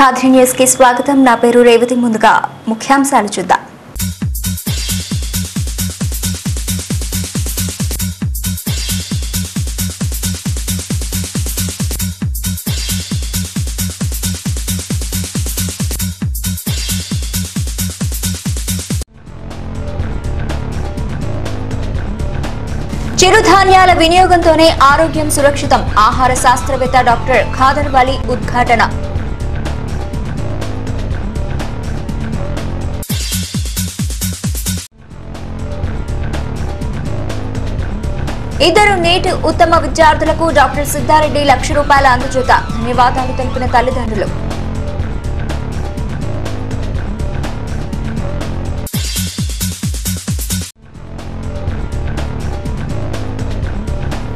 Khadri news కి స్వాగతం. నా పేరు రేవతి. ముందుగా ముఖ్యాంశాలు చూద్దాం. చిరుధాన్యాల వినియోగంతోనే ఆరోగ్యం సురక్షితం. ఆహార శాస్త్రవేత్త డాక్టర్ ఖాదర్ వలి ఉద్ఘాటన. ఇద్దరు నీట్ ఉత్తమ విద్యార్థులకు డాక్టర్ సిద్ధారెడ్డి ₹1,00,000 అందజేత. ధన్యవాదాలు తెలిపిన తల్లిదండ్రులు.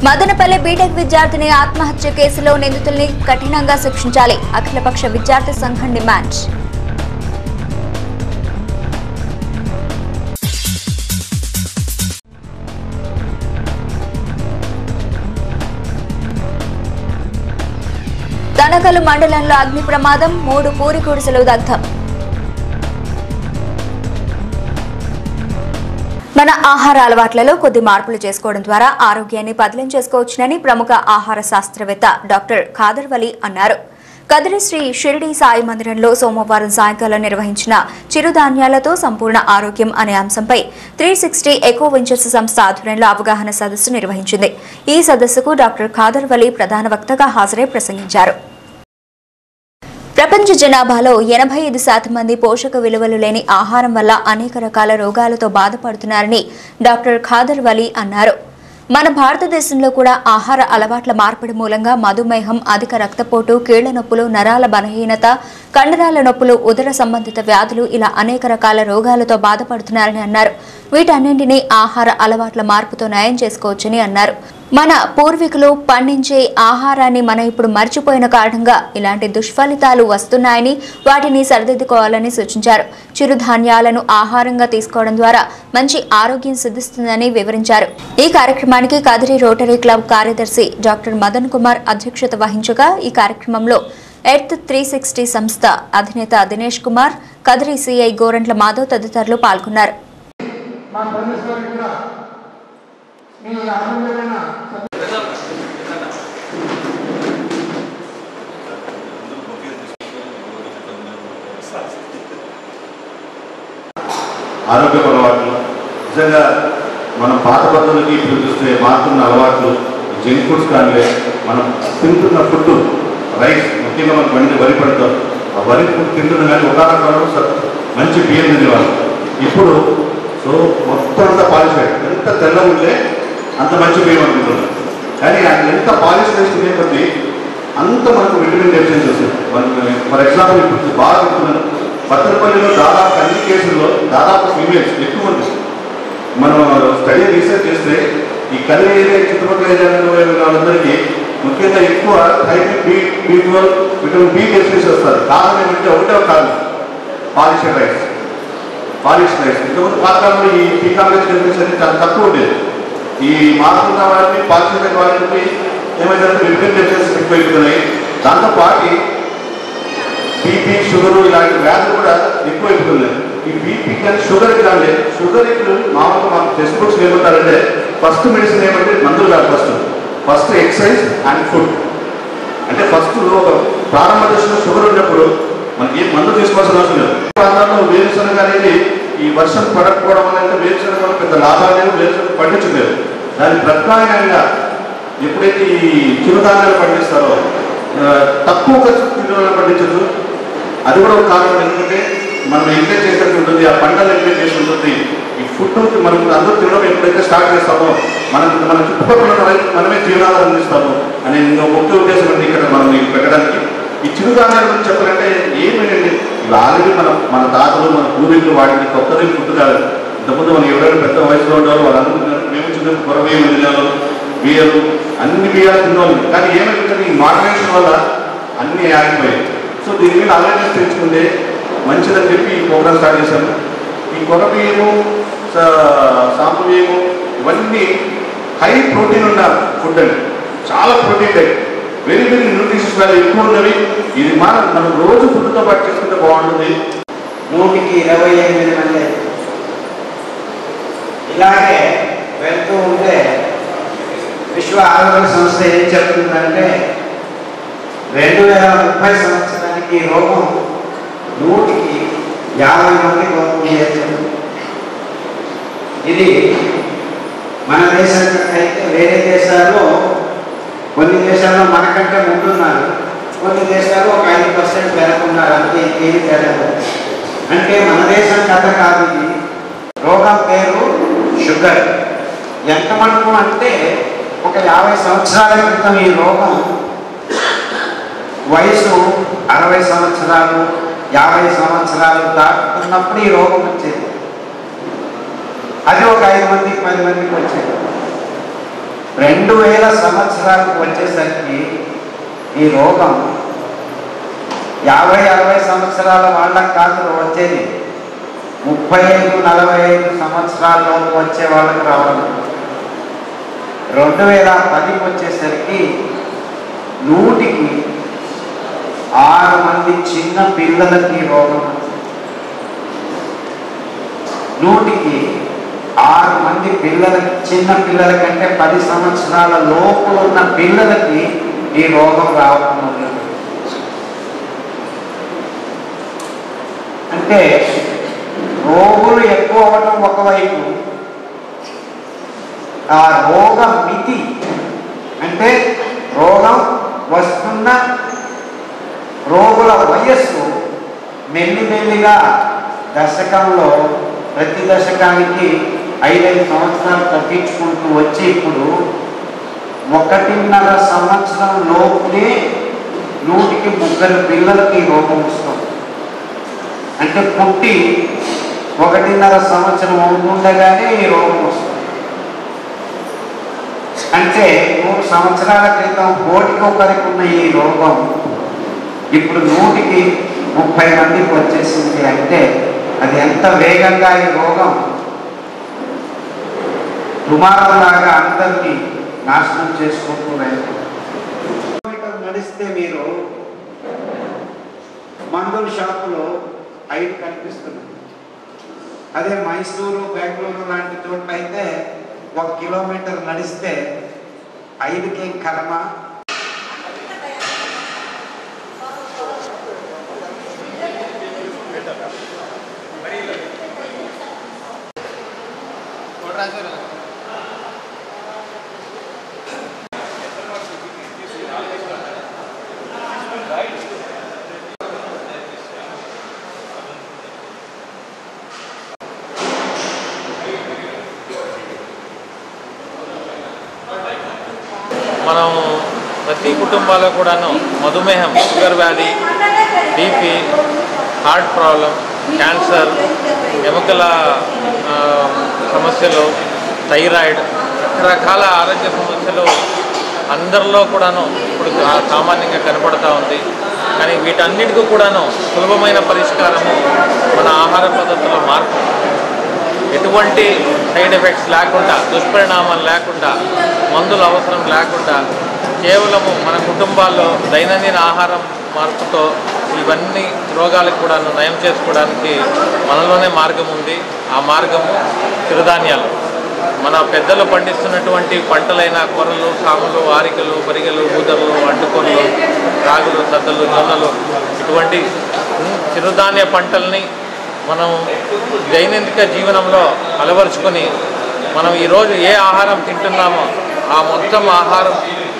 మదనపల్లె బీటెక్ విద్యార్థిని ఆత్మహత్య కేసులో నిందితుల్ని కఠినంగా శిక్షించాలి. అఖిలపక్ష విద్యార్థి సంఘం డిమాండ్. తనకలు మండలంలో అగ్ని ప్రమాదం. 3 పూరి గుడిసెలు దగ్ధం. మన ఆహార అలవాట్లలో కొద్ది మార్పులు చేసుకోవడం ద్వారా ఆరోగ్యాన్ని పదిలం చేసుకోవచ్చునని ప్రముఖ ఆహార శాస్త్రవేత్త డాక్టర్ ఖాదర్ వలి అన్నారు. కదిరి శ్రీ షిరిడి సాయి మందిరంలో సోమవారం సాయంకాలం నిర్వహించిన చిరుధాన్యాలతో సంపూర్ణ ఆరోగ్యం అనే అంశంపై 360 ఎకో వెంచర్స్ సంస్థ ఆధ్వర్యంలో అవగాహన సదస్సు నిర్వహించింది. ఈ సదస్సుకు డాక్టర్ ఖాదర్ వలి ప్రధాన వక్తగా హాజరై ప్రసంగించారు. ప్రపంచ జనాభాలో 85% మంది పోషక విలువలు లేని ఆహారం వల్ల అనేక రకాల రోగాలతో బాధపడుతున్నారని డాక్టర్ ఖాదర్ వలి అన్నారు. మన భారతదేశంలో కూడా ఆహార అలవాట్ల మార్పిడి మూలంగా మధుమేహం, అధిక రక్తపోటు, కీళ్ల నొప్పులు, నరాల బలహీనత, కండరాల నొప్పులు, ఉదర సంబంధిత వ్యాధులు ఇలా అనేక రకాల రోగాలతో బాధపడుతున్నారని అన్నారు. వీటన్నింటినీ ఆహార అలవాట్ల మార్పుతో నయం చేసుకోవచ్చని అన్నారు. మన పూర్వీకులు పండించే ఆహారాన్ని మనం ఇప్పుడు మర్చిపోయిన కారణంగా ఇలాంటి దుష్ఫలితాలు వస్తున్నాయని, వాటిని సరిదిద్దుకోవాలని సూచించారు. చిరుధాన్యాలను ఆహారంగా తీసుకోవడం ద్వారా మంచి ఆరోగ్యం సిద్ధిస్తుందని వివరించారు. ఈ కార్యక్రమానికి కదిరి రోటరీ క్లబ్ కార్యదర్శి డాక్టర్ మదన్ కుమార్ అధ్యక్షత వహించగా, ఈ కార్యక్రమంలో ఎర్త్ 360 సంస్థ అధినేత దినేష్ కుమార్, కదిరి సిఐ గోరంట్ల మాధవ్ తదితరులు పాల్గొన్నారు. ఆరోగ్యపు అలవాట్లు నిజంగా మనం పాత పద్ధతులకి ఇప్పుడు చూస్తే మారుతున్న అలవాట్లు, జంక్ ఫుడ్స్ కానీ మనం తింటున్న ఫుడ్, రైస్ ముఖ్యంగా మనం వరి పడతాం. ఆ వరి ఫుడ్ తింటున్న కానీ ఒక మంచి బియ్యం తినేవాళ్ళు. ఇప్పుడు సో మొత్తం అంతా పాలిష్ అయ్యారు. ఎంత తెల్ల ఉంటే అంత మంచి బియ్యం అనుకుంటున్నాం. కానీ ఎంత పాలిష్ వేసి తినే కొద్దీ అంత మనకు విటమిన్ డెఫిషియన్సీ వస్తుంది. మనకు ఫర్ ఎగ్జాంపుల్ ఇప్పుడు బాగా చెప్తున్నాను, బత్తలపల్లిలో దాదాపు అన్ని కేసుల్లో దాదాపు ఫీమేల్స్ ఎక్కువ మంది. మనం స్టడీ రీసెర్చ్ చేస్తే ఈ కదిరి ఏరియా, చుట్టుపక్కల ఏరియాలో వాళ్ళందరికీ ముఖ్యంగా ఎక్కువ thymine, B12, vitamin B deficiency వస్తారు. కారణం ఏమంటే ఒకటే కారణం పాలిష్ రైస్. ఇంతకుముందు పాతకాలంలో ఈ టీ కాంప్లెక్స్ డెఫిషియన్సీ అనేది చాలా తక్కువ ఉండేది. ఈ మారుతున్న వాటిని పాలిష్ రైస్ వాళ్ళకి ఏమైందంటే విటమిన్ డెఫిషియన్సీ ఎక్కువైపోతున్నాయి. దాంతోపాటు బీపీ, షుగరు ఇలాంటి వ్యాధులు కూడా ఎక్కువైపోతున్నాయి. ఈ బీపీ కానీ షుగర్ కానీ షుగర్ ఇప్పుడు మామూలుగా మనం టెక్స్ట్ బుక్స్ ఏమంటారంటే ఫస్ట్ మెడిసిన్ ఏమంటే మందులు కాదు, ఫస్ట్ ఎక్సర్సైజ్ అండ్ ఫుడ్. అంటే ఫస్ట్ ఒక ప్రారంభ దశలో షుగర్ ఉన్నప్పుడు మనకి ఏం మందు తీసుకోవాల్సిన అవసరం లేదు. ప్రాంతాల్లో వేరుశనగ అనేది ఈ వర్షం పడకపోవడం అనేది వేరుశనగ వల్ల పెద్ద లాభాలు వేరుశనగ పండించలేదు. దాని ప్రత్యామ్నాయంగా ఎప్పుడైతే ఈ చిరుధాన్యాలు పండిస్తారో తక్కువ ఖర్చు పండించచ్చు. అది కూడా ఒక కారణం. ఎందుకంటే మనం ఎంకరేజ్ చేసినట్టు ఉంటుంది, ఆ పంటలు ఎంకరేజ్ చేసి ఉంటుంది. ఈ ఫుడ్ మనం అందరూ తినడం ఎప్పుడైతే స్టార్ట్ చేస్తామో మన చుట్టుపక్కల రైతు మనమే జీవనాధారం అందిస్తాము అనే ముఖ్య ఉద్దేశం ఉంది ఇక్కడ మనం పెట్టడానికి. ఈ చిరుధాన్యాల గురించి చెప్పాలంటే ఏమేనండి, ఇవి ఆల్రెడీ మన తాతలు, మన పూర్వీకులు వాటిని కొత్తది ఫుడ్ కాదు. ఇంతకుముందు మనం ఎవరైనా పెద్ద వయసులో ఉండేవాళ్ళు వాళ్ళు అనుకుంటున్నారు మేము చిన్న కొరవేయం తినాలు, బియ్యాలు, అన్ని బియ్యాలు తిన్నాము. కానీ ఏమైందంటే ఈ మోడరేషన్ వల్ల అన్నీ ఆగిపోయాయి. సో దీని మీద అవేర్నెస్ తెచ్చుకుంటే మంచిదని చెప్పి ఈ ప్రోగ్రామ్ స్టార్ట్ చేశాము. ఈ కొర బియ్యము, సాంపు బియ్యము ఇవన్నీ హై ప్రోటీన్ ఉన్న ఫుడ్ అండి. చాలా protein diet. Very very nutritious value ఎక్కువ ఉన్నవి. ఇది మనం రోజు ఫుడ్తో పాటు చేసుకుంటే బాగుంటుంది. 128 మంది ఇలాగే వెళ్తూ ఉంటే విశ్వ ఆరోగ్య సంస్థ ఏం చెప్తుందంటే 2030 సంవత్సరానికి ఈ రోగం 150 మందికి వస్తుంది అని చెప్తుంది. ఇది మన దేశానికి అయితే వేరే దేశాల్లో కొన్ని దేశాల్లో మనకంటే ముందున్నారు, కొన్ని దేశాల్లో ఒక 5% పెరగకున్నారు, అంతే ఏది తేలేదు. అంటే మన దేశం కథ కాదు ఇది. రోగం పేరు షుగర్. ఎంత మటుకు అంటే ఒక 50 సంవత్సరాల క్రితం ఈ రోగం వయసు 60 సంవత్సరాలు 50 సంవత్సరాలు దాటుతున్నప్పుడు ఈ రోగం వచ్చేది. అది ఒక 5 మందికి 10 మందికి వచ్చేది. 2000 సంవత్సరాలకు వచ్చేసరికి ఈ రోగం 50-60 సంవత్సరాల వాళ్ళకి కాదు వచ్చేది, 35-45 సంవత్సరాల్లోకి వచ్చే వాళ్ళకి రావడం. 2010కి వచ్చేసరికి 100కి 6 మంది చిన్న పిల్లలకి రోగం. 100కి 6 మంది పిల్లలకి, చిన్న పిల్లల కంటే 10 సంవత్సరాల లోపల ఉన్న పిల్లలకి ఈ రోగం రావడం మొదలు. అంటే రోగులు ఎక్కువ అవ్వడం ఒకవైపు, ఆ రోగ మితి అంటే రోగం వస్తున్న రోగుల వయస్సు మెల్లిమెల్లిగా దశకంలో ప్రతి దశకానికి 5-5 సంవత్సరాలు తగ్గించుకుంటూ వచ్చి ఇప్పుడు 1.5 సంవత్సరం లోపునే 100కి 3 పిల్లలకి రోగం వస్తుంది. అంటే పుట్టి 1.5 సంవత్సరం అవుతుండగానే ఈ రోగం వస్తుంది. అంటే 3 సంవత్సరాల క్రితం 1 ఉన్న ఈ రోగం ఇప్పుడు 100కి 30 మందికి వచ్చేసింది. అంటే అది ఎంత వేగంగా ఈ రోగం దుమారంలాగా అందరినీ నాశనం చేసుకుంటూ వెళ్తారు. నడిస్తే మీరు మందుల షాపులో 5 కనిపిస్తున్నాయి. అదే మైసూరు బెంగళూరు లాంటి చోట్ల అయితే 1 కిలోమీటర్ నడిస్తే 5కి కర్మ. మనం ప్రతి కుటుంబాల్లో కూడాను మధుమేహం, షుగర్ వ్యాధి, బీపీ, హార్ట్ ప్రాబ్లం, క్యాన్సర్, ఎముకల సమస్యలు, థైరాయిడ్, రకరకాల ఆరోగ్య సమస్యలు అందరిలో కూడాను ఇప్పుడు సామాన్యంగా కనపడుతూ ఉంది. కానీ వీటన్నిటికీ కూడాను సులభమైన పరిష్కారము మన ఆహార పద్ధతుల్లో మార్పు. ఎటువంటి సైడ్ ఎఫెక్ట్స్ లేకుండా, దుష్పరిణామాలు లేకుండా, మందులు అవసరం లేకుండా కేవలము మన కుటుంబాల్లో దైనందిన ఆహారం మార్పుతో ఇవన్నీ రోగాలకు కూడా నయం చేసుకోవడానికి మనలోనే మార్గం ఉంది. ఆ మార్గము చిరుధాన్యాలు. మన పెద్దలు పండిస్తున్నటువంటి పంటలైన కొర్రలు, సాములు, ఆరికలు, పరిగెలు, ఊదలు, అంటుకొర్రలు, రాగులు, సద్దలు, జొన్నలు, ఇటువంటి చిరుధాన్య పంటల్ని మనం దైనందిక జీవనంలో అలవరుచుకొని మనం ఈరోజు ఏ ఆహారం తింటున్నామో ఆ మొత్తం ఆహారం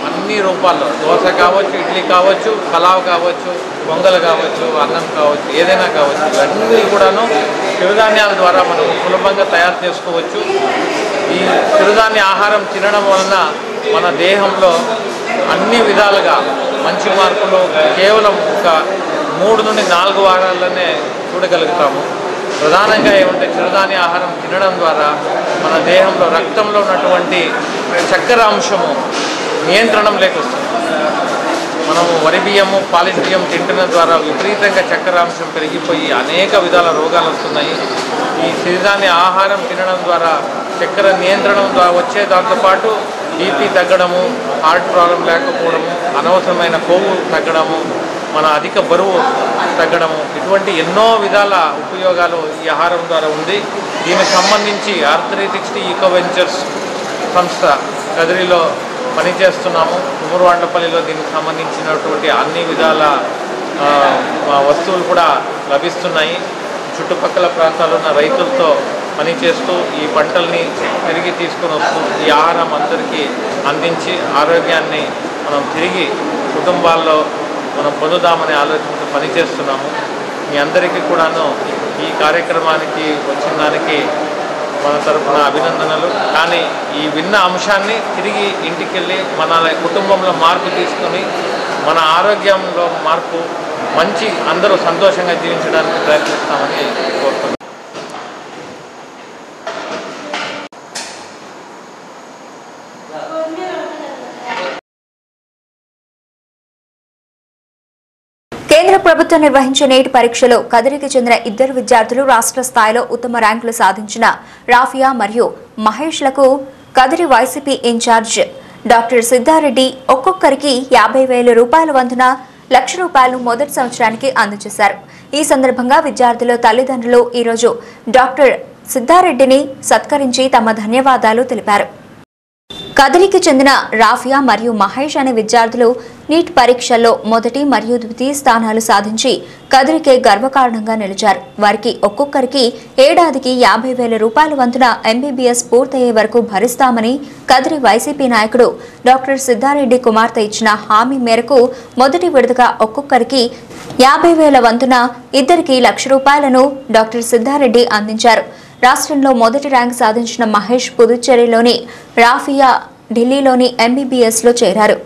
అన్ని రూపాల్లో, దోశ కావచ్చు, ఇడ్లీ కావచ్చు, పలావ్ కావచ్చు, పొంగల్ కావచ్చు, అన్నం కావచ్చు, ఏదైనా కావచ్చు, ఇవన్నీ కూడాను చిరుధాన్యాల ద్వారా మనం సులభంగా తయారు చేసుకోవచ్చు. ఈ చిరుధాన్య ఆహారం తినడం వలన మన దేహంలో అన్ని విధాలుగా మంచి మార్పులు కేవలం ఒక 3 నుండి 4 వారాల్లోనే చూడగలుగుతాము. ప్రధానంగా ఏమంటే చిరుధాన్య ఆహారం తినడం ద్వారా మన దేహంలో రక్తంలో ఉన్నటువంటి చక్కెర అంశము నియంత్రణలోకి వస్తుంది. మనము వరి బియ్యము, పాలిష్ బియ్యం తింటున్న ద్వారా విపరీతంగా చక్కెర అంశం పెరిగిపోయి అనేక విధాల రోగాలు వస్తున్నాయి. ఈ చిరుధాన్య ఆహారం తినడం ద్వారా చక్కెర నియంత్రణ ద్వారా వచ్చే దాంతోపాటు ఈ బీపీ తగ్గడము, హార్ట్ ప్రాబ్లం లేకపోవడము, అనవసరమైన కొవ్వు తగ్గడము, మన అధిక బరువు తగ్గడము, ఇటువంటి ఎన్నో విధాల ఉపయోగాలు ఈ ఆహారం ద్వారా ఉంది. దీనికి సంబంధించి ఆర్థరైటిక్స్ ఈకో వెంచర్స్ సంస్థ కదిరిలో పనిచేస్తున్నాము. కుమరవాండ్లపల్లిలో దీనికి సంబంధించినటువంటి అన్ని విధాల వస్తువులు కూడా లభిస్తున్నాయి. చుట్టుపక్కల ప్రాంతాల్లో ఉన్న రైతులతో పనిచేస్తూ ఈ పంటల్ని తిరిగి తీసుకొని వస్తూ ఈ ఆహారం అందరికీ అందించి ఆరోగ్యాన్ని మనం తిరిగి కుటుంబాల్లో మనం పొందుదామనే ఆలోచనతో పనిచేస్తున్నాము. మీ అందరికీ కూడాను ఈ కార్యక్రమానికి వచ్చిన దానికి మన తరఫున అభినందనలు. కానీ ఈ విన్న అంశాన్ని తిరిగి ఇంటికి వెళ్ళి మన కుటుంబంలో మార్పు తీసుకుని మన ఆరోగ్యంలో మార్పు మంచి అందరూ సంతోషంగా జీవించడానికి ప్రయత్నిస్తామని కోరుతున్నాను. కేంద్ర ప్రభుత్వం నిర్వహించే నీట్ పరీక్షలో కదిరికి చెందిన 2 విద్యార్థులు రాష్ట్ర స్థాయిలో ఉత్తమ ర్యాంకులు సాధించిన రాఫియా మరియు మహేష్లకు Kadiri YCP incharge doctor Siddhareddy ఒక్కొక్కరికి 50,000 రూపాయల వంతున ₹1,00,000 మొదటి సంవత్సరానికి అందజేశారు. ఈ సందర్భంగా విద్యార్థుల తల్లిదండ్రులు ఈరోజు డాక్టర్ సిద్ధారెడ్డిని సత్కరించి తమ ధన్యవాదాలు తెలిపారు. కదిరికి చెందిన రాఫియా మరియు మహేష్ అనే విద్యార్థులు నీట్ పరీక్షల్లో మొదటి మరియు ద్వితీయ స్థానాలు సాధించి కదిరికే గర్వకారణంగా నిలిచారు. వారికి ఒక్కొక్కరికి ఏడాదికి 50,000 రూపాయల వంతున ఎంబీబీఎస్ పూర్తయ్యే వరకు భరిస్తామని కదిరి వైసీపీ నాయకుడు డాక్టర్ సిద్ధారెడ్డి కుమార్తె ఇచ్చిన హామీ మేరకు మొదటి విడతగా ఒక్కొక్కరికి 50,000 వంతున ఇద్దరికి ₹1,00,000 డాక్టర్ సిద్ధారెడ్డి అందించారు. రాష్ట్రంలో మొదటి ర్యాంక్ సాధించిన మహేష్ పుదుచ్చేరిలోని, రాఫియా ఢిల్లీలోని ఎంబీబీఎస్లో చేరారు.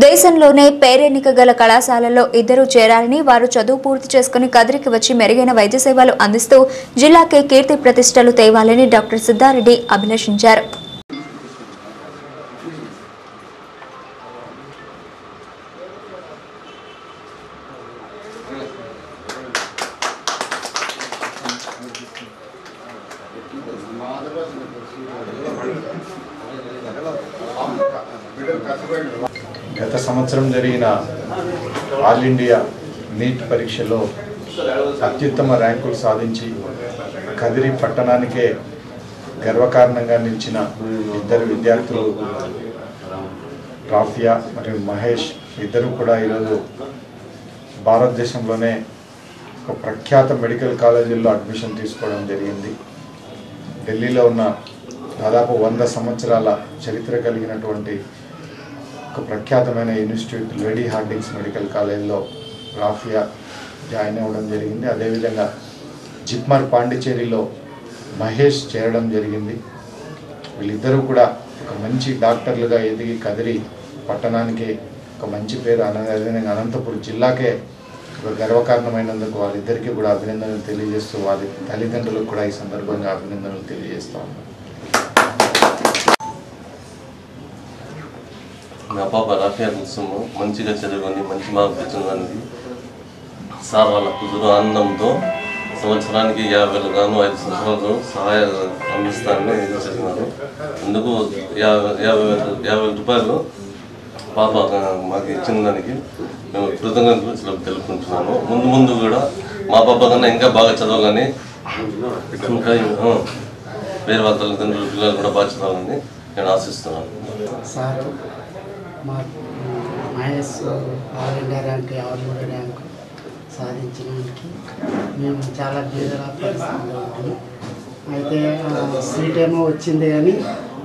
దేశంలోనే పేరెన్నిక గల కళాశాలల్లో ఇద్దరు చేరారని, వారు చదువు పూర్తి చేసుకుని కదిరికి వచ్చి మెరుగైన వైద్య సేవలు అందిస్తూ జిల్లాకే కీర్తి ప్రతిష్టలు తేవాలని డాక్టర్ సిద్ధారెడ్డి అభిలషించారు. గత సంవత్సరం జరిగిన ఆల్ ఇండియా నీట్ పరీక్షలో అత్యుత్తమ ర్యాంకులు సాధించి కదిరి పట్టణానికే గర్వకారణంగా నిలిచిన 2 విద్యార్థులు రాఫియా మరియు మహేష్ ఇద్దరు కూడా ఈరోజు భారతదేశంలోనే ఒక ప్రఖ్యాత మెడికల్ కాలేజీల్లో అడ్మిషన్ తీసుకోవడం జరిగింది. ఢిల్లీలో ఉన్న దాదాపు 100 సంవత్సరాల చరిత్ర కలిగినటువంటి ఒక ప్రఖ్యాతమైన ఇన్స్టిట్యూట్ లేడీ హార్డింగ్స్ మెడికల్ కాలేజ్లో రాఫియా జాయిన్ అవ్వడం జరిగింది. అదేవిధంగా జిప్మర్ పాండిచేరిలో మహేష్ చేరడం జరిగింది. వీళ్ళిద్దరూ కూడా ఒక మంచి డాక్టర్లుగా ఎదిగి కదిరి పట్టణానికి ఒక మంచి పేరు, అదేవిధంగా అనంతపురం జిల్లాకే ఒక గర్వకారణమైనందుకు వాళ్ళిద్దరికీ కూడా అభినందనలు తెలియజేస్తూ వాళ్ళ తల్లిదండ్రులకు కూడా ఈ సందర్భంగా అభినందనలు తెలియజేస్తా ఉన్నాను. నా పాప రాఫియా కుసుము మంచిగా చదువుకొని మంచి మార్పు తెచ్చిందానికి సార్ వాళ్ళ కుదురు ఆనందంతో సంవత్సరానికి 50,000 గాను 5 సంవత్సరాలు సహాయం అందిస్తానని చదివినారు. అందుకు 50,000 రూపాయలు పాప మాకు ఇచ్చిన దానికి మేము కృతజ్ఞతలు తెలుపుకుంటున్నాము. ముందు కూడా మా పాప కన్నా ఇంకా బాగా చదవాలని, ఇంకా వేరే వాళ్ళ తల్లిదండ్రుల పిల్లలు కూడా బాగా చదవాలని నేను ఆశిస్తున్నాను. సార్ మా Mahesh all India rank 53 rank సాధించడానికి మేము చాలా బీదల పరిస్థితుల్లో ఉంటాము. అయితే సీట్ ఏమో వచ్చింది కానీ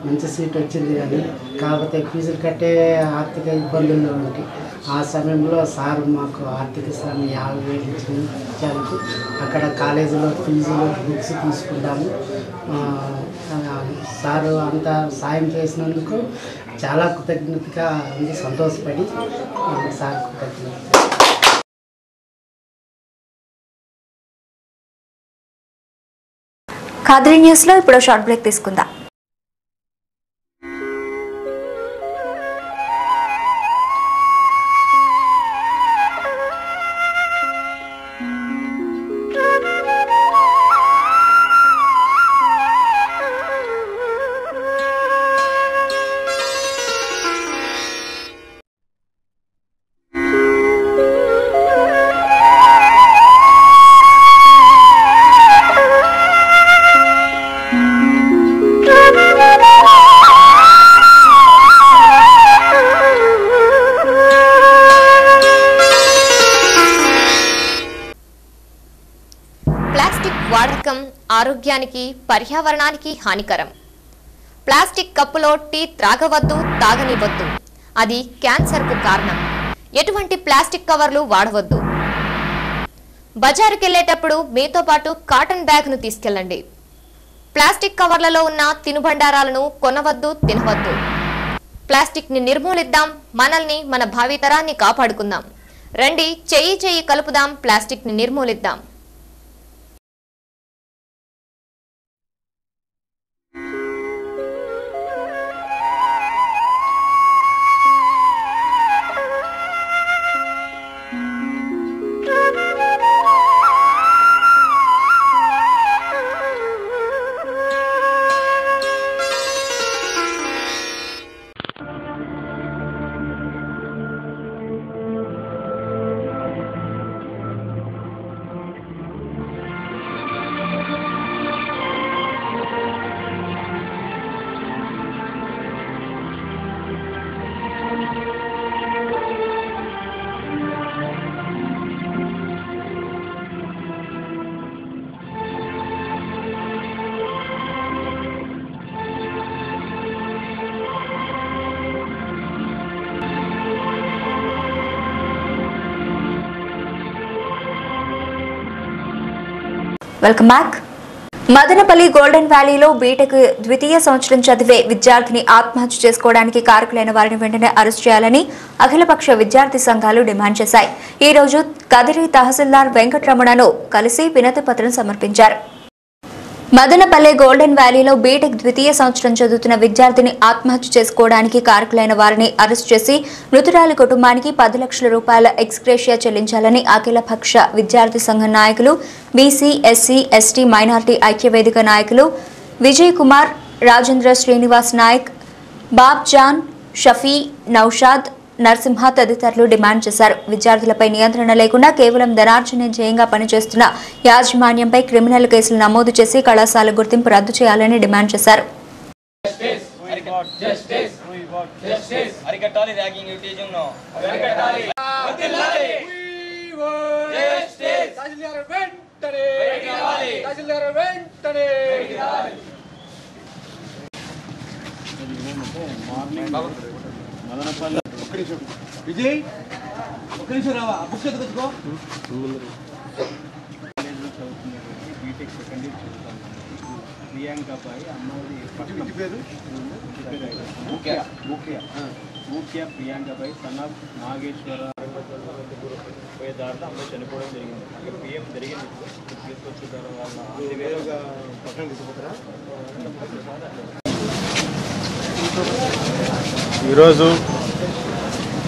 మంచి సీట్ వచ్చింది కానీ కాకపోతే ఫీజులు కట్టే ఆర్థిక ఇబ్బందుల్లో ఉంటాయి. ఆ సమయంలో సార్ మాకు ఆర్థిక సాయం 50,000 ఇచ్చేందుకు అక్కడ కాలేజీలో ఫీజులు బుక్స్ తీసుకుంటాము. సారు అంత సాయం చేసినందుకు చాలా కృతజ్ఞతగా ఉంది, సంతోషపడి సార్ కృతజ్ఞత. ఖాద్రి న్యూస్లో ఇప్పుడు షార్ట్ బ్రేక్ తీసుకుందాం. ఆరోగ్యానికి పర్యావరణానికి హానికరం. ప్లాస్టిక్ కప్పులో టీ త్రాగవద్దు, తాగనివ్వద్దు. అది క్యాన్సర్కు కారణం. ఎటువంటి ప్లాస్టిక్ కవర్లు వాడవద్దు. బజారుకెళ్లేటప్పుడు మీతో పాటు కాటన్ బ్యాగ్ను తీసుకెళ్లండి. ప్లాస్టిక్ కవర్లలో ఉన్న తినుబండారాలను కొనవద్దు, తినవద్దు. ప్లాస్టిక్ ని నిర్మూలిద్దాం, మనల్ని మన భావితరాన్ని కాపాడుకుందాం. రండి, చెయ్యి చెయ్యి కలుపుదాం, ప్లాస్టిక్ ని నిర్మూలిద్దాం. Welcome back. మదనపల్లి గోల్డెన్ వ్యాలీలో బీటెక్ ద్వితీయ సంవత్సరం చదివే విద్యార్థిని ఆత్మహత్య చేసుకోవడానికి కారకులైన వారిని వెంటనే అరెస్ట్ చేయాలని అఖిలపక్ష విద్యార్థి సంఘాలు డిమాండ్ చేశాయి. ఈ రోజు కదిరి తహసీల్దార్ వెంకటరమణను కలిసి వినతి పత్రం సమర్పించారు. మదనపల్లె గోల్డెన్ వ్యాలీలో బీటెక్ ద్వితీయ సంవత్సరం చదువుతున్న విద్యార్థిని ఆత్మహత్య చేసుకోవడానికి కారకులైన వారిని అరెస్ట్ చేసి మృతురాలి కుటుంబానికి 10 లక్షల రూపాయల ఎక్స్గ్రేషియా చెల్లించాలని అఖిలపక్ష విద్యార్థి సంఘం నాయకులు, బీసీ, ఎస్సీ, ఎస్టీ, మైనార్టీ ఐక్యవేదిక నాయకులు విజయ్ కుమార్, రాజేంద్ర శ్రీనివాస్ నాయక్, బాబ్ జాన్, షఫీ, నౌషాద్, నరసింహ తదితరులు డిమాండ్ చేశారు. విద్యార్థులపై నియంత్రణ లేకుండా కేవలం ధనార్జన ధ్యేయంగా పనిచేస్తున్న యాజమాన్యంపై క్రిమినల్ కేసులు నమోదు చేసి కళాశాల గుర్తింపు రద్దు చేయాలని డిమాండ్ చేశారు. విజయ్ ఒక నిమిషం రావా, బుక్ ఎత్తుకొచ్చుకో. బీటెక్ సెకండ్ ఇయర్ చదువుతాను. ప్రియాంక అబ్బాయి అమ్మాయి పేరు ముఖ్య ప్రియాంక అబ్బాయి సన్ ఆఫ్ నాగేశ్వర పోయే దాంట్లో అమ్మాయి చనిపోవడం జరిగింది. ఇక పిఎం జరిగింది, తీసుకొచ్చిన తర్వాత వేరేగా పక్కన తీసుకుపోతారా. ఈరోజు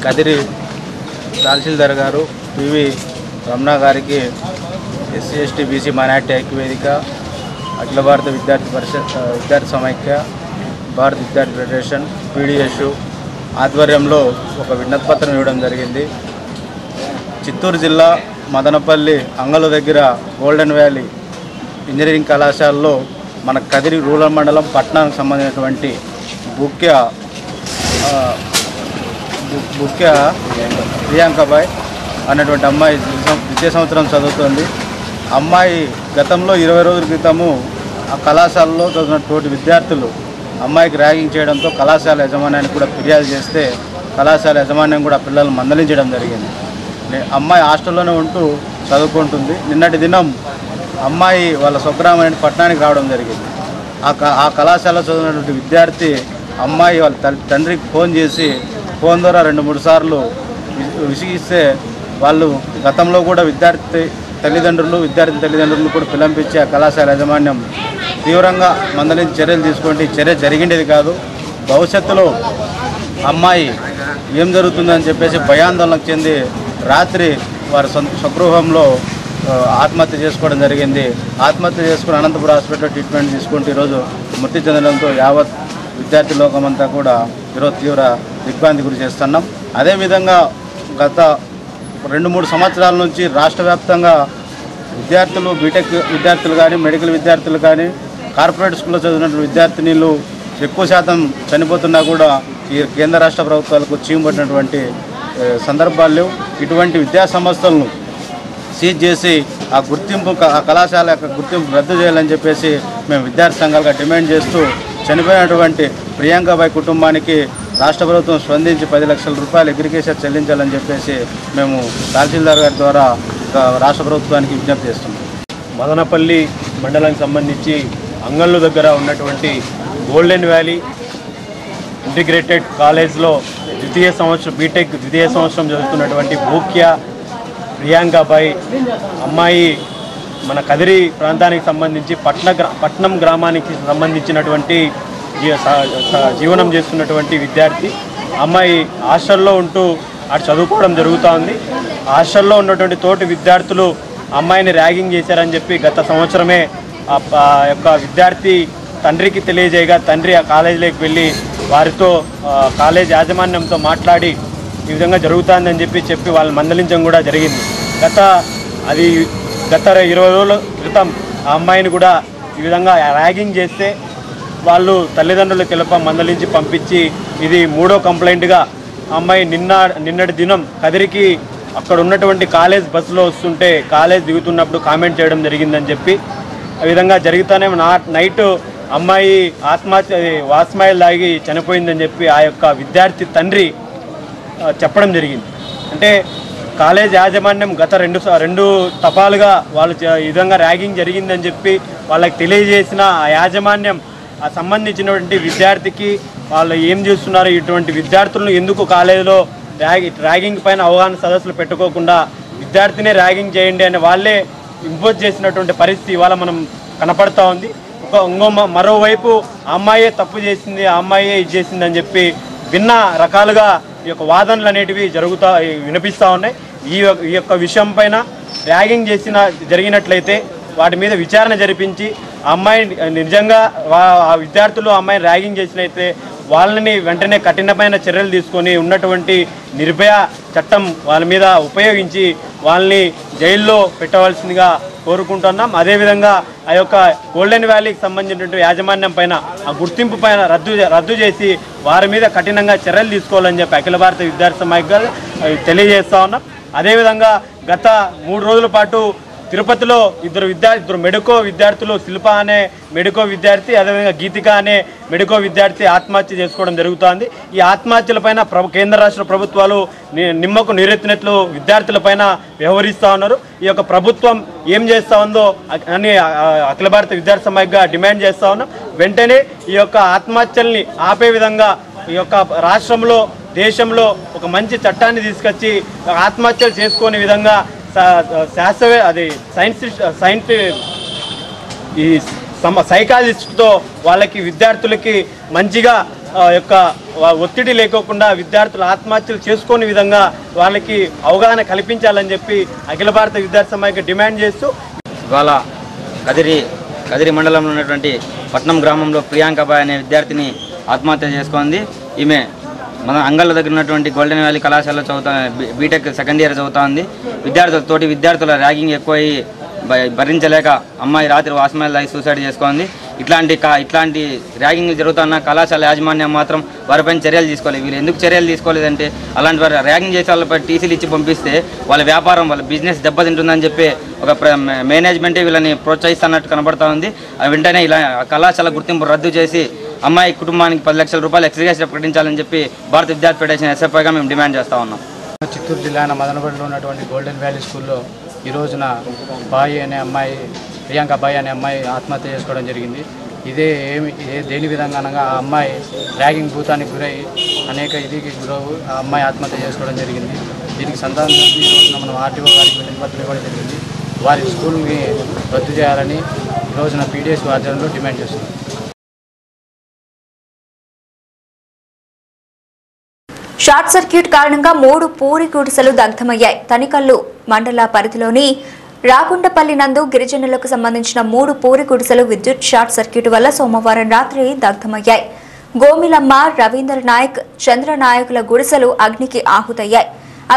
కదిరి తహసీల్దార్ గారు పివి రమణ గారికి ఎస్సీ, ఎస్టీ, బీసీ, మైనార్టీ ఐక్యవేదిక, అఖిల భారత విద్యార్థి సమైక్య, భారత విద్యార్థి ఫెడరేషన్, పీడిఎస్ ఆధ్వర్యంలో ఒక వినతి పత్రం ఇవ్వడం జరిగింది. చిత్తూరు జిల్లా మదనపల్లి అంగలు దగ్గర గోల్డెన్ వ్యాలీ ఇంజనీరింగ్ కళాశాలలో మన కదిరి రూరల్ మండలం పట్టణానికి సంబంధించినటువంటి ముఖ్య ప్రియాంకబాయ్ అనేటువంటి అమ్మాయి ద్వితీయ సంవత్సరం చదువుతుంది. అమ్మాయి గతంలో 20 రోజుల క్రితము ఆ కళాశాలలో చదువుతున్నటువంటి విద్యార్థులు అమ్మాయికి ర్యాగింగ్ చేయడంతో కళాశాల యజమాన్యానికి కూడా ఫిర్యాదు చేస్తే కళాశాల యాజమాన్యం కూడా పిల్లలను మందలించడం జరిగింది. అమ్మాయి హాస్టల్లోనే ఉంటూ చదువుకుంటుంది. నిన్నటి దినం అమ్మాయి వాళ్ళ స్వగ్రామం పట్టణానికి రావడం జరిగింది. ఆ కళాశాలలో చదివినటువంటి విద్యార్థి అమ్మాయి వాళ్ళ తండ్రికి ఫోన్ చేసి ఫోన్ ద్వారా 2-3 సార్లు విసిగిస్తే వాళ్ళు గతంలో కూడా విద్యార్థి తల్లిదండ్రులు కూడా పిలిపించి ఆ కళాశాల యాజమాన్యం తీవ్రంగా మందలించి చర్యలు తీసుకుంటే చర్య జరిగిండేది కాదు. భవిష్యత్తులో అమ్మాయి ఏం జరుగుతుందని చెప్పేసి భయాందోళనకు చెంది రాత్రి వారి స్వగృహంలో ఆత్మహత్య చేసుకోవడం జరిగింది. ఆత్మహత్య చేసుకుని అనంతపురం హాస్పిటల్లో ట్రీట్మెంట్ తీసుకుంటూ ఈరోజు మృతి చెందడంతో యావత్ విద్యార్థి లోకమంతా కూడా ఈరోజు తీవ్ర దిగ్భ్రాంతి గురి చేస్తున్నాం. అదేవిధంగా గత 2-3 సంవత్సరాల నుంచి రాష్ట్ర వ్యాప్తంగా విద్యార్థులు, బీటెక్ విద్యార్థులు కానీ, మెడికల్ విద్యార్థులు కానీ, కార్పొరేట్ స్కూల్లో చదివినటువంటి విద్యార్థినీలు ఎక్కువ శాతం చనిపోతున్నా కూడా ఈ కేంద్ర రాష్ట్ర ప్రభుత్వాలకు చీమబట్టినటువంటి సందర్భాలు. ఇటువంటి విద్యా సంస్థలను సీజ్ చేసి ఆ గుర్తింపు ఆ కళాశాల యొక్క గుర్తింపు రద్దు చేయాలని చెప్పేసి మేము విద్యార్థి సంఘాలుగా డిమాండ్ చేస్తూ చనిపోయినటువంటి ప్రియాంకబాయి కుటుంబానికి రాష్ట్ర ప్రభుత్వం స్పందించి 10 లక్షల రూపాయలు అగ్రిగేషన్ చెల్లించాలని చెప్పేసి మేము తహసీల్దార్ గారి ద్వారా రాష్ట్ర ప్రభుత్వానికి విజ్ఞప్తి చేస్తున్నాం. మదనపల్లి మండలానికి సంబంధించి అంగళ్ళు దగ్గర ఉన్నటువంటి గోల్డెన్ వ్యాలీ ఇంటిగ్రేటెడ్ కాలేజ్లో బీటెక్ ద్వితీయ సంవత్సరం చదువుతున్నటువంటి భూక్య ప్రియాంకబాయి అమ్మాయి మన కదిరి ప్రాంతానికి సంబంధించి పట్నం గ్రామానికి సంబంధించినటువంటి జీవనం చేస్తున్నటువంటి విద్యార్థి. అమ్మాయి హాస్టల్లో ఉంటూ అటు చదువుకోవడం జరుగుతూ ఉంది. హాస్టల్లో ఉన్నటువంటి తోటి విద్యార్థులు అమ్మాయిని ర్యాగింగ్ చేశారని చెప్పి గత సంవత్సరమే ఆ యొక్క విద్యార్థి తండ్రికి తెలియజేయగా తండ్రి ఆ కాలేజీలోకి వెళ్ళి వారితో కాలేజ్ యాజమాన్యంతో మాట్లాడి ఈ విధంగా జరుగుతుందని చెప్పి వాళ్ళని మందలించడం కూడా జరిగింది. గత 20 రోజుల క్రితం ఆ అమ్మాయిని కూడా ఈ విధంగా ర్యాగింగ్ చేస్తే వాళ్ళు తల్లిదండ్రులకు మందలించి పంపించి ఇది 3వ కంప్లైంట్గా అమ్మాయి నిన్నటి దినం కదిరికి అక్కడ ఉన్నటువంటి కాలేజ్ బస్సులో వస్తుంటే కాలేజ్ దిగుతున్నప్పుడు కామెంట్ చేయడం జరిగిందని చెప్పి ఆ విధంగా జరుగుతూనే నైట్ అమ్మాయి వాస్మాయిల్ తాగి చనిపోయిందని చెప్పి ఆ యొక్క విద్యార్థి తండ్రి చెప్పడం జరిగింది. అంటే కాలేజ్ యాజమాన్యం గత రెండు తపాలుగా వాళ్ళు ఈ విధంగా ర్యాగింగ్ జరిగిందని చెప్పి వాళ్ళకి తెలియజేసిన ఆ యాజమాన్యం ఆ సంబంధించినటువంటి విద్యార్థికి వాళ్ళు ఏం చేస్తున్నారు, ఇటువంటి విద్యార్థులను ఎందుకు కాలేజీలో ర్యాగింగ్ పైన అవగాహన సదస్సులు పెట్టుకోకుండా విద్యార్థినే ర్యాగింగ్ చేయండి అని వాళ్ళే ఇంపోజ్ చేసినటువంటి పరిస్థితి ఇవాళ మనం కనపడతా ఉంది. మరోవైపు అమ్మాయే తప్పు చేసింది, ఆ అమ్మాయే ఇది చేసిందని చెప్పి భిన్న రకాలుగా ఈ యొక్క వాదనలు అనేటివి వినిపిస్తూ ఉన్నాయి. ఈ యొక్క విషయం పైన ర్యాగింగ్ జరిగినట్లయితే వాటి మీద విచారణ జరిపించి ఆ అమ్మాయి నిజంగా ఆ విద్యార్థులు ఆ అమ్మాయిని ర్యాగింగ్ చేసినైతే వాళ్ళని వెంటనే కఠినమైన చర్యలు తీసుకొని ఉన్నటువంటి నిర్భయ చట్టం వాళ్ళ మీద ఉపయోగించి వాళ్ళని జైల్లో పెట్టవలసిందిగా కోరుకుంటున్నాం. అదేవిధంగా ఆ యొక్క గోల్డెన్ వ్యాలీకి సంబంధించినటువంటి యాజమాన్యం పైన ఆ గుర్తింపు పైన రద్దు చేసి వారి మీద కఠినంగా చర్యలు తీసుకోవాలని చెప్పి అఖిల భారత విద్యార్థి సమాఖ్య తెలియజేస్తా ఉన్నాం. అదేవిధంగా గత 3 రోజుల పాటు తిరుపతిలో ఇద్దరు మెడికో విద్యార్థులు, శిల్ప అనే మెడికో విద్యార్థి, అదేవిధంగా గీతిక అనే మెడికో విద్యార్థి ఆత్మహత్య చేసుకోవడం జరుగుతోంది. ఈ ఆత్మహత్యలపైన కేంద్ర రాష్ట్ర ప్రభుత్వాలు నిమ్మకు నీరెత్తినట్లు విద్యార్థులపైన వ్యవహరిస్తూ ఉన్నారు. ఈ యొక్క ప్రభుత్వం ఏం చేస్తూ ఉందో అని అఖిల భారత విద్యార్థి సమాఖ్యగా డిమాండ్ చేస్తూ ఉన్నాం. వెంటనే ఈ యొక్క ఆత్మహత్యల్ని ఆపే విధంగా ఈ యొక్క రాష్ట్రంలో దేశంలో ఒక మంచి చట్టాన్ని తీసుకొచ్చి ఆత్మహత్యలు చేసుకునే విధంగా ఈ సైకాలజిస్ట్తో వాళ్ళకి విద్యార్థులకి మంచిగా యొక్క ఒత్తిడి లేకోకుండా విద్యార్థులు ఆత్మహత్యలు చేసుకునే విధంగా వాళ్ళకి అవగాహన కల్పించాలని చెప్పి అఖిల భారత విద్యార్థి సమాఖ్య డిమాండ్ చేస్తూ ఇవాళ కదిరి మండలంలో ఉన్నటువంటి పట్నం గ్రామంలో ప్రియాంకబాయి అనే విద్యార్థిని ఆత్మహత్య చేసుకుంది. ఈమె మన అంగళ్ళ దగ్గర ఉన్నటువంటి గోల్డెన్ వ్యాలీ కళాశాలలో బీటెక్ సెకండ్ ఇయర్ చదువుతోంది. విద్యార్థుల ర్యాగింగ్ ఎక్కువయ్యి భరించలేక అమ్మాయి రాత్రి వాస్మాయిల్ తాగి సూసైడ్ చేసుకుంది. ఇట్లాంటి ర్యాగింగ్ జరుగుతున్న కళాశాల యాజమాన్యం మాత్రం వారిపైన చర్యలు తీసుకోలేదు. వీళ్ళు ఎందుకు చర్యలు తీసుకోలేదంటే అలాంటి వారు ర్యాగింగ్ చేసే వాళ్ళపై టీసీలు ఇచ్చి పంపిస్తే వాళ్ళ వ్యాపారం వాళ్ళ బిజినెస్ దెబ్బతింటుందని చెప్పి ఒక మేనేజ్మెంటే వీళ్ళని ప్రోత్సహిస్తున్నట్టు కనబడతా ఉంది. వెంటనే ఇలా కళాశాల గుర్తింపు రద్దు చేసి అమ్మాయి కుటుంబానికి 10 లక్షల రూపాయలు ఎక్స్గ్రేషన్ ప్రకటించాలని చెప్పి భారత విద్యార్థి ఫెడరేషన్ ఎస్ఎఫ్ఐగా మేము డిమాండ్ చేస్తూ ఉన్నాం. చిత్తూరు జిల్లా మదనపల్లిలో ఉన్నటువంటి గోల్డెన్ వ్యాలీ స్కూల్లో ఈ రోజున ప్రియాంకబాయి అనే అమ్మాయి ఆత్మహత్య చేసుకోవడం జరిగింది. దేని విధంగా అనగా ఆ అమ్మాయి ర్యాగింగ్ భూతానికి గురై అనేక ఇదికి గురవు ఆ అమ్మాయి ఆత్మహత్య చేసుకోవడం జరిగింది. దీనికి సంబంధించి ఈ రోజున మనం ఆర్టీఓ గారికి వినతిపత్రం ఇవ్వడం జరిగింది. వారి స్కూల్ని రద్దు చేయాలని ఈ రోజున పీడిఎస్ ఆధ్వర్యంలో డిమాండ్ చేస్తున్నాం. షార్ట్ సర్క్యూట్ కారణంగా 3 పూరి గుడిసెలు దగ్ధమయ్యాయి. తనికల్లు మండల పరిధిలోని రాగుండపల్లి నందు గిరిజనులకు సంబంధించిన 3 పూరి గుడిసెలు విద్యుత్ షార్ట్ సర్క్యూట్ వల్ల సోమవారం రాత్రి దగ్ధమయ్యాయి. గోమిలమ్మ, రవీంద్ర నాయక్, చంద్రనాయకుల గుడిసెలు అగ్నికి ఆహుతయ్యాయి.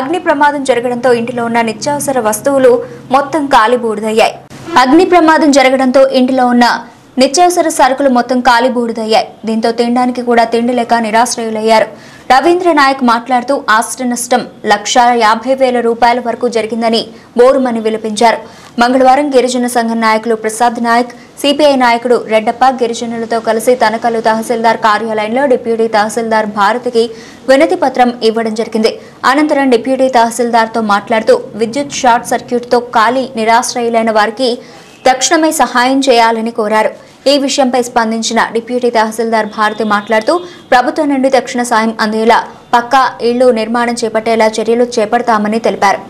అగ్ని ప్రమాదం జరగడంతో ఇంటిలో ఉన్న నిత్యావసర వస్తువులు మొత్తం కాలిబూడిదయ్యాయి. అగ్ని ప్రమాదం జరగడంతో ఇంటిలో ఉన్న నిత్యావసర సరుకులు మొత్తం కాలిబూడిదయ్యాయి. దీంతో తినడానికి కూడా తిండి లేక నిరాశ్రయులయ్యారు. రవీంద్ర నాయక్ మాట్లాడుతూ ఆస్తి నష్టం 1,50,000 రూపాయల వరకు జరిగిందని బోరుమని విలపించారు. మంగళవారం గిరిజన సంఘం నాయకులు ప్రసాద్ నాయక్, సిపిఐ నాయకుడు రెడ్డప్ప గిరిజనులతో కలిసి తనకలు తహసీల్దార్ కార్యాలయంలో డిప్యూటీ తహసీల్దార్ భారతికి వినతి పత్రం ఇవ్వడం జరిగింది. అనంతరం డిప్యూటీ తహసీల్దార్తో మాట్లాడుతూ విద్యుత్ షార్ట్ సర్క్యూట్తో ఖాళీ నిరాశ్రయులైన వారికి తక్షణమే సహాయం చేయాలని కోరారు. ఈ విషయంపై స్పందించిన డిప్యూటీ తహసీల్దార్ భారతి మాట్లాడుతూ ప్రభుత్వం నుండి తక్షణ సాయం అందేలా పక్కా ఇళ్లు నిర్మాణం చేపట్టేలా చర్యలు చేపడతామని తెలిపారు.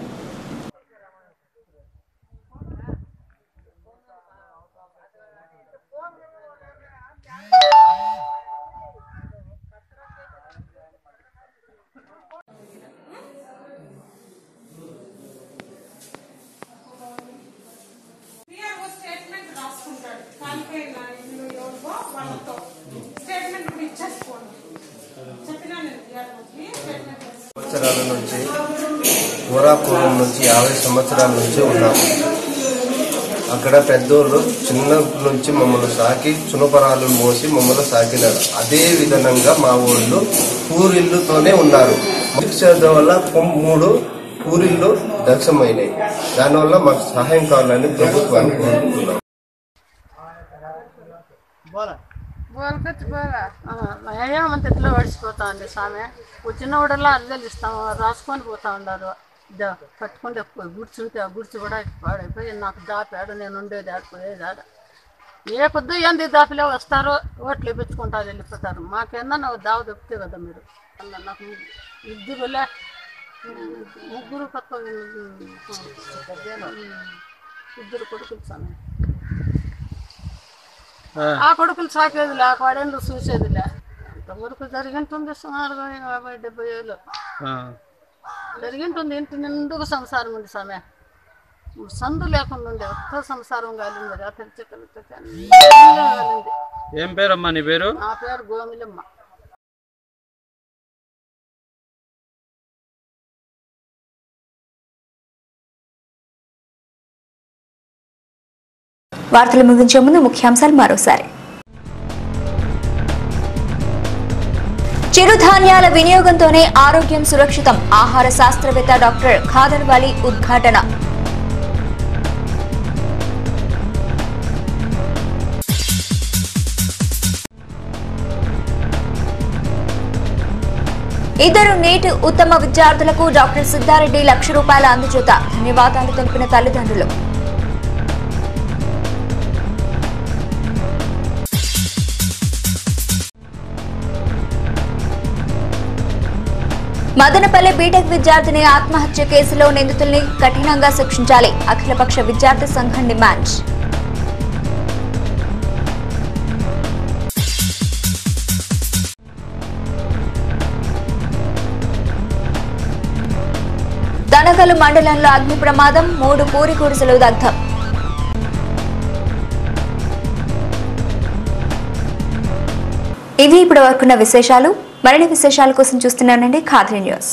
సంవత్సరాల నుంచి ఊరాపూర్వం నుంచి 50 సంవత్సరాల నుంచి ఉన్నాము. అక్కడ పెద్దోళ్ళు చిన్న నుంచి మమ్మల్ని సాకి చునపరాలు మోసి మమ్మల్ని సాకినారు. అదే విధంగా మా ఊళ్ళో పూరిళ్ళుతోనే ఉన్నారు. శిక్ష వల్ల 3 పూరిళ్ళు దక్షమైనాయి. దానివల్ల మాకు సహాయం కావాలని ప్రభుత్వాన్ని కోరుకుంటున్నాం. ఏమంత ఎట్లా పడిచిపోతా ఉంది స్వామి. వచ్చినప్పుడల్లా అర్థాలు ఇస్తాము, రాసుకొని పోతా ఉన్నారు. పట్టుకుంటే గుడ్చుంటే ఆ గుడ్చు కూడా పాడైపోయి నాకు దాపాడు. నేను ఉండేది ఆడిపోయేది ఆడ. ఏ పొద్దు ఏంది దాపిలే వస్తారో ఓట్లు ఇప్పించుకుంటారు, వెళ్ళిపోతారు. మాకేమన్నా దావ దొప్పితే కదా మీరు. నాకు 3 పక్క 2 కొడుకులు స్వామి. ఆ కొడుకులు సాకేదిలే, ఆ వాడేళ్ళు చూసేదిలే. అంతవరకు జరిగింటుంది సుమారుగా 50-70 ఏళ్ళు జరిగింటుంది. ఇంటి నిండుకు సంసారం ఉంది స్వామి. సందు లేకుండా ఉండే ఒక్క సంసారం కాలింది. రాత్రి చెక్కలతో కాలింది. ఏం పేరమ్మా నీ పేరు? నా పేరు గోమిలమ్మ. వార్తలు ముగించే ముందు ముఖ్యాంశాలు మరోసారి. చిరుధాన్యాల వినియోగంతోనే ఆరోగ్యం సురక్షితం. ఆహార శాస్త్రవేత్త డాక్టర్ ఖాదర్ వలీ ఉద్ఘాటన. ఇద్దరు నీట్ ఉత్తమ విద్యార్థులకు డాక్టర్ సిద్ధారెడ్డి ₹1,00,000 అందజేత. ధన్యవాదాలు తెలిపిన తల్లిదండ్రులు. మదనపల్లి బీటెక్ విద్యార్థిని ఆత్మహత్య కేసులో నిందితుల్ని కఠినంగా శిక్షించాలి. అఖిలపక్ష విద్యార్థి సంఘం డిమాండ్. తనగలు మండలంలో అగ్ని ప్రమాదం. 3 పూరి గుడిసెలు దగ్ధం. ఇవి ఇప్పటి వరకున్న విశేషాలు. మరిన్ని విశేషాల కోసం చూస్తున్నానండి ఖాద్రి న్యూస్.